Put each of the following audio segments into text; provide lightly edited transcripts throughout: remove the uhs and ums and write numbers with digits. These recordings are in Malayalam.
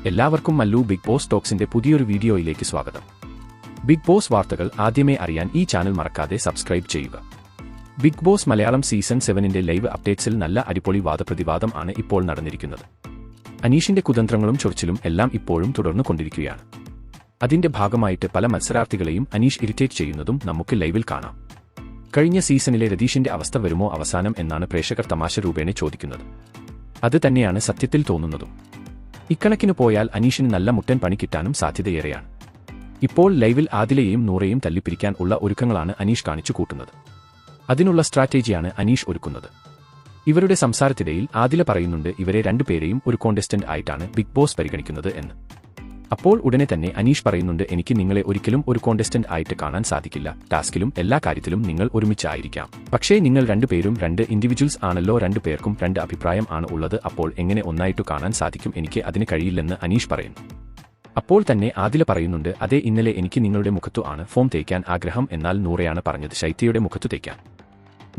എല്ലാവർക്കും മല്ലു ബിഗ് ബോസ് ടോക്സിന്റെ പുതിയൊരു വീഡിയോയിലേക്ക് സ്വാഗതം. ബിഗ് ബോസ് വാർത്തകൾ ആദ്യമേ അറിയാൻ ഈ ചാനൽ മറക്കാതെ സബ്സ്ക്രൈബ് ചെയ്യുക. ബിഗ് ബോസ് മലയാളം സീസൺ 7ന്റെ ലൈവ് അപ്ഡേറ്റ്സിൽ നല്ല അടിപൊളി വാദപ്രതിവാദം ആണ് ഇപ്പോൾ നടന്നിരിക്കുന്നത്. അനീഷിന്റെ കുതന്ത്രങ്ങളും ചൊറിച്ചിലും എല്ലാം ഇപ്പോഴും തുടർന്നു കൊണ്ടിരിക്കുകയാണ്. അതിന്റെ ഭാഗമായിട്ട് പല മത്സരാർത്ഥികളെയും അനീഷ് ഇറിറ്റേറ്റ് ചെയ്യുന്നതും നമുക്ക് ലൈവിൽ കാണാം. കഴിഞ്ഞ സീസണിലെ രതീഷിന്റെ അവസ്ഥ വരുമോ അവസാനം എന്നാണ് പ്രേക്ഷകർ തമാശ രൂപേണ ചോദിക്കുന്നത്. അത് തന്നെയാണ് സത്യത്തിൽ തോന്നുന്നതും. ഇക്കണക്കിന് പോയാൽ അനീഷിന് നല്ല മുട്ടൻ പണി കിട്ടാനും സാധ്യതയേറെയാണ്. ഇപ്പോൾ ലൈവിൽ ആദിലയെയും നൂറയെയും തല്ലിപ്പിരിക്കാൻ ഉള്ള ഒരുക്കങ്ങളാണ് അനീഷ് കാണിച്ചു കൂട്ടുന്നത്. അതിനുള്ള സ്ട്രാറ്റജിയാണ് അനീഷ് ഒരുക്കുന്നത്. ഇവരുടെ സംസാരത്തിനിടയിൽ ആദില പറയുന്നുണ്ട് ഇവരെ രണ്ടുപേരെയും ഒരു കോണ്ടസ്റ്റന്റ് ആയിട്ടാണ് ബിഗ് ബോസ് പരിഗണിക്കുന്നത് എന്ന്. അപ്പോൾ ഉടനെ തന്നെ അനീഷ് പറയുന്നുണ്ട് എനിക്ക് നിങ്ങളെ ഒരിക്കലും ഒരു കോണ്ടസ്റ്റന്റ് ആയിട്ട് കാണാൻ സാധിക്കില്ല. ടാസ്കിലും എല്ലാ കാര്യത്തിലും നിങ്ങൾ ഒരുമിച്ചായിരിക്കാം. പക്ഷേ നിങ്ങൾ രണ്ടുപേരും രണ്ട് ഇൻഡിവിജ്വൽസ് ആണല്ലോ. രണ്ടുപേർക്കും രണ്ട് അഭിപ്രായം ആണ് ഉള്ളത്. അപ്പോൾ എങ്ങനെ ഒന്നായിട്ടു കാണാൻ സാധിക്കും? എനിക്ക് അതിന് കഴിയില്ലെന്ന് അനീഷ് പറയുന്നു. അപ്പോൾ തന്നെ ആദില പറയുന്നുണ്ട് അതെ, ഇന്നലെ എനിക്ക് നിങ്ങളുടെ മുഖത്തു ആണ് ഫോം തേക്കാൻ ആഗ്രഹം. എന്നാൽ നൂറയാണ് പറഞ്ഞത് ശൈത്യയുടെ മുഖത്തു തേക്കാൻ.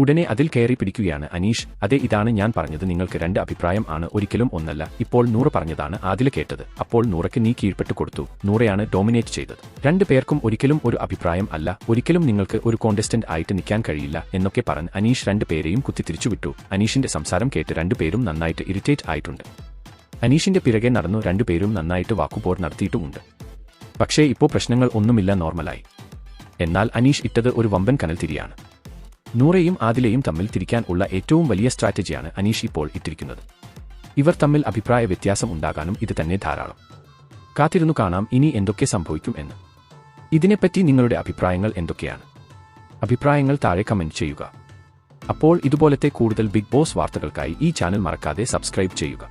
ഉടനെ അതിൽ കയറി പിടിക്കുകയാണ് അനീഷ്. അതെ, ഇതാണ് ഞാൻ പറഞ്ഞത്, നിങ്ങൾക്ക് രണ്ട് അഭിപ്രായം ആണ്, ഒരിക്കലും ഒന്നല്ല. ഇപ്പോൾ നൂറ പറഞ്ഞതാണ് ആദില കേട്ടത്. അപ്പോൾ നൂറയ്ക്ക് നീ കീഴ്പ്പെട്ട് കൊടുത്തു. നൂറയാണ് ഡോമിനേറ്റ് ചെയ്തത്. രണ്ടു പേർക്കും ഒരിക്കലും ഒരു അഭിപ്രായം അല്ല. ഒരിക്കലും നിങ്ങൾക്ക് ഒരു കോണ്ടസ്റ്റന്റ് ആയിട്ട് നിൽക്കാൻ കഴിയില്ല എന്നൊക്കെ പറഞ്ഞ് അനീഷ് രണ്ടുപേരെയും കുത്തിത്തിരിച്ചു വിട്ടു. അനീഷിന്റെ സംസാരം കേട്ട് രണ്ടുപേരും നന്നായിട്ട് ഇറിറ്റേറ്റ് ആയിട്ടുണ്ട്. അനീഷിന്റെ പിറകെ നടന്നു രണ്ടുപേരും നന്നായിട്ട് വാക്കുപോർ നടത്തിയിട്ടുമുണ്ട്. പക്ഷേ ഇപ്പോൾ പ്രശ്നങ്ങൾ ഒന്നുമില്ല, നോർമലായി. എന്നാൽ അനീഷ് ഇട്ടത് ഒരു വമ്പൻ കനൽ തിരിയാണ്. നൂറയും ആദിലയും തമ്മിൽ തിരിക്കാൻ ഉള്ള ഏറ്റവും വലിയ സ്ട്രാറ്റജിയാണ് അനീഷ് ഇപ്പോൾ ഇട്ടിരിക്കുന്നത്. ഇവർ തമ്മിൽ അഭിപ്രായ വ്യത്യാസം ഉണ്ടാകാനും ഇത് തന്നെ ധാരാളം. കാത്തിരുന്നു കാണാം ഇനി എന്തൊക്കെ സംഭവിക്കും എന്ന്. ഇതിനെപ്പറ്റി നിങ്ങളുടെ അഭിപ്രായങ്ങൾ എന്തൊക്കെയാണ്? അഭിപ്രായങ്ങൾ താഴെ കമന്റ് ചെയ്യുക. അപ്പോൾ ഇതുപോലത്തെ കൂടുതൽ ബിഗ് ബോസ് വാർത്തകൾക്കായി ഈ ചാനൽ മറക്കാതെ സബ്സ്ക്രൈബ് ചെയ്യുക.